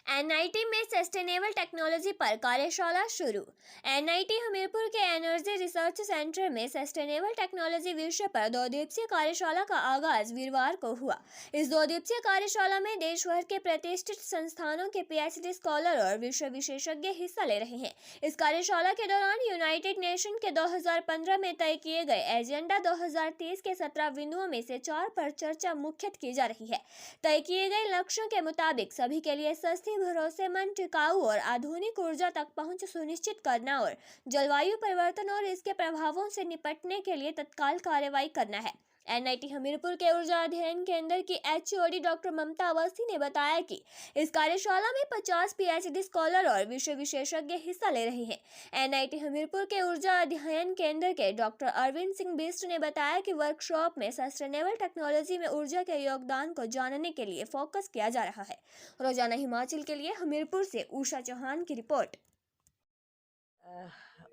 NIT में sustainable technology पर कार्यशाला शुरू। एनआईटी हमीरपुर के एनर्जी रिसर्च सेंटर में सस्टेनेबल टेक्नोलॉजी विषय पर 2 दिवसीय कार्यशाला का आगाज वीरवार को हुआ। इस 2 दिवसीय कार्यशाला में देश भर के प्रतिष्ठित संस्थानों के पीएचडी स्कॉलर और विषय विशेषज्ञ हिस्सा ले रहे हैं। इस कार्यशाला के दौरान यूनाइटेड नेशन के 2015 में तय किए गए एजेंडा 2030 के 17 बिंदुओं में से 4 पर चर्चा मुख्यतः की जा रही है। तय किए गए लक्ष्यों के मुताबिक सभी के लिए सस्ती, भरोसेमंद, टिकाऊ और आधुनिक ऊर्जा तक पहुंच सुनिश्चित करना और जलवायु परिवर्तन और इसके प्रभावों से निपटने के लिए तत्काल कार्रवाई करना है। एनआईटी हमीरपुर के ऊर्जा अध्ययन केंद्र की एचओडी डॉक्टर ममता अवस्थी ने बताया कि इस कार्यशाला में 50 पीएचडी स्कॉलर और विषय विशेषज्ञ हिस्सा ले रहे हैं। एनआईटी हमीरपुर के ऊर्जा अध्ययन केंद्र के डॉक्टर अरविंद सिंह बिष्ट ने बताया कि वर्कशॉप में सस्टेनेबल टेक्नोलॉजी में ऊर्जा के योगदान को जानने के लिए फोकस किया जा रहा है। रोजाना हिमाचल के लिए हमीरपुर से उषा चौहान की रिपोर्ट।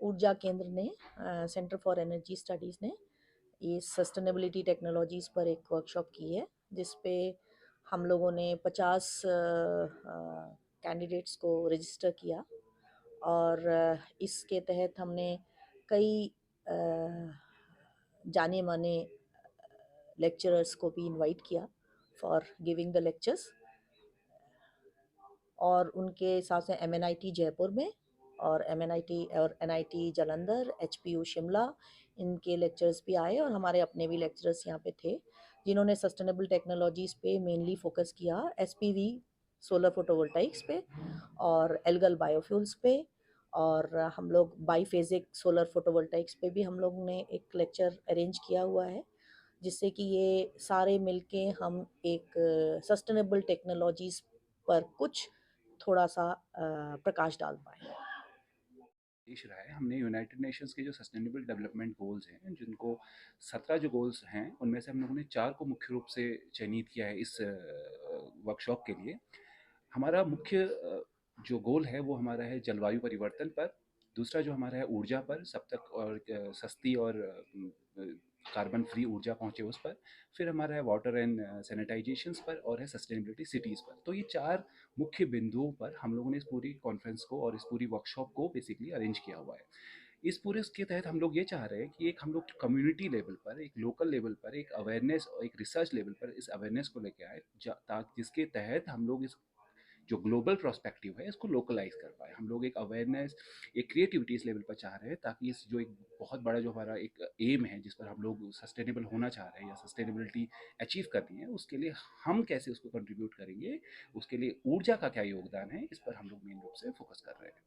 ऊर्जा केंद्र ने सेंटर फॉर एनर्जी स्टडीज़ ने इस सस्टेनेबिलिटी टेक्नोलॉजीज़ पर एक वर्कशॉप की है, जिस पे हम लोगों ने 50 कैंडिडेट्स को रजिस्टर किया और इसके तहत हमने कई जाने माने लेक्चरर्स को भी इनवाइट किया फॉर गिविंग द लेक्चर्स, और उनके साथ से एमएनआईटी जयपुर में और एमएनआईटी और एनआईटी जालंधर, एचपीयू शिमला, इनके लेक्चर्स भी आए और हमारे अपने भी लेक्चरर्स यहाँ पे थे, जिन्होंने सस्टेनेबल टेक्नोलॉजीज़ पे मेनली फोकस किया, एसपीवी सोलर फोटोवोल्टाइक्स पे और एल्गल बायोफ्यूल्स पे, और हम लोग बाईफेजिक सोलर फोटोवोल्टाइक्स पे भी हम लोग ने एक लेक्चर अरेंज किया हुआ है, जिससे कि ये सारे मिलके हम एक सस्टेनेबल टेक्नोलॉजीज़ पर कुछ थोड़ा सा प्रकाश डाल पाए। देश रहा है, हमने यूनाइटेड नेशंस के जो सस्टेनेबल डेवलपमेंट गोल्स हैं, जिनको 17 जो गोल्स हैं, उनमें से हम लोगों ने 4 को मुख्य रूप से चयनित किया है इस वर्कशॉप के लिए। हमारा मुख्य जो गोल है वो हमारा है जलवायु परिवर्तन पर, दूसरा जो हमारा है ऊर्जा पर, सब तक और सस्ती और कार्बन फ्री ऊर्जा पहुंचे उस पर, फिर हमारा है वाटर एंड सैनिटाइजेशंस पर, और है सस्टेनेबिलिटी सिटीज़ पर। तो ये 4 मुख्य बिंदुओं पर हम लोगों ने इस पूरी कॉन्फ्रेंस को और इस पूरी वर्कशॉप को बेसिकली अरेंज किया हुआ है। इस पूरे उसके तहत हम लोग ये चाह रहे हैं कि एक हम लोग कम्युनिटी लेवल पर, एक लोकल लेवल पर, एक अवेयरनेस और एक रिसर्च लेवल पर इस अवेयरनेस को लेके आए, जिसके तहत हम लोग इस जो ग्लोबल प्रोस्पेक्टिव है इसको लोकलाइज कर पाए। हम लोग एक अवेयरनेस, एक क्रिएटिविटी इस लेवल पर चाह रहे हैं, ताकि इस जो एक बहुत बड़ा जो हमारा एक एम है, जिस पर हम लोग सस्टेनेबल होना चाह रहे हैं या सस्टेनेबिलिटी अचीव करनी है, उसके लिए हम कैसे उसको कंट्रीब्यूट करेंगे, उसके लिए ऊर्जा का क्या योगदान है, इस पर हम लोग मेन रूप से फोकस कर रहे हैं।